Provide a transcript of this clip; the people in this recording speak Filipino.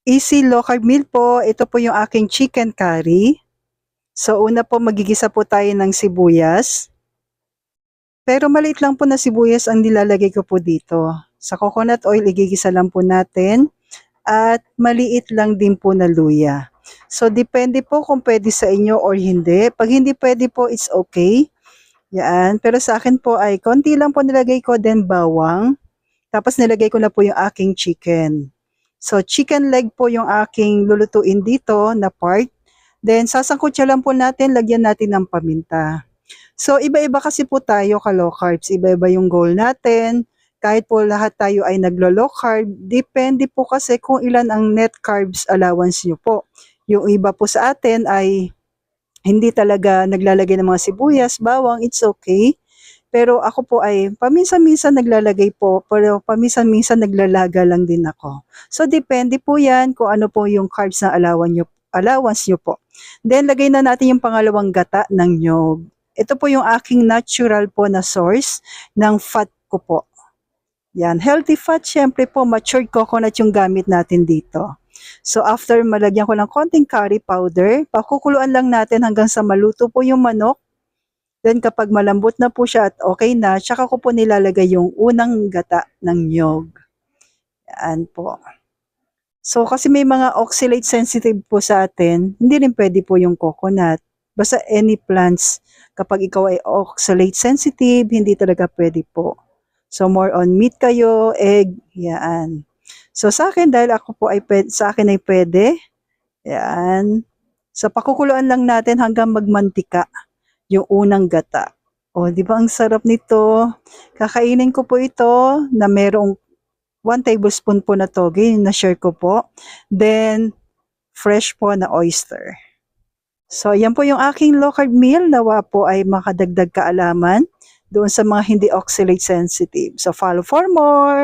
Easy low carb meal po. Ito po yung aking chicken curry. So una po magigisa po tayo ng sibuyas. Pero maliit lang po na sibuyas ang nilalagay ko po dito. Sa coconut oil igigisa lang po natin. At maliit lang din po na luya. So depende po kung pwede sa inyo or hindi. Pag hindi pwede po, it's okay. Yan. Pero sa akin po ay konti lang po nilagay ko, then bawang. Tapos nilagay ko na po yung aking chicken. So chicken leg po yung aking lulutuin dito na part. Then sasangkutsa lang po natin, lagyan natin ng paminta. So iba-iba kasi po tayo ka-low carbs. Iba-iba yung goal natin. Kahit po lahat tayo ay naglo-low carb, depende po kasi kung ilan ang net carbs allowance nyo po. Yung iba po sa atin ay hindi talaga naglalagay ng mga sibuyas, bawang, it's okay. Pero ako po ay paminsan-minsan naglalagay po, pero paminsan-minsan naglalaga lang din ako. So depende po yan kung ano po yung carbs na allowance nyo po. Then lagay na natin yung pangalawang gata ng nyog. Ito po yung aking natural po na source ng fat ko po. Yan, healthy fat, syempre po matured coconut yung gamit natin dito. So after malagyan ko ng konting curry powder, pakukuluan lang natin hanggang sa maluto po yung manok. Then kapag malambot na po siya at okay na, tsaka ko po nilalagay yung unang gata ng nyog. Yan po. So kasi may mga oxalate sensitive po sa atin, hindi rin pwede po yung coconut. Basta any plants, kapag ikaw ay oxalate sensitive, hindi talaga pwede po. So more on meat kayo, egg, yan. So sa akin, dahil ako po ay sa akin ay pwede, yan. So pakukuluan lang natin hanggang magmantika yung unang gata. O, di ba ang sarap nito? Kakainin ko po ito na merong 1 tablespoon po na toge na share ko po. Then, fresh po na oyster. So, yan po yung aking low carb meal. Nawa po ay makadagdag kaalaman doon sa mga hindi oxalate sensitive. So, follow for more.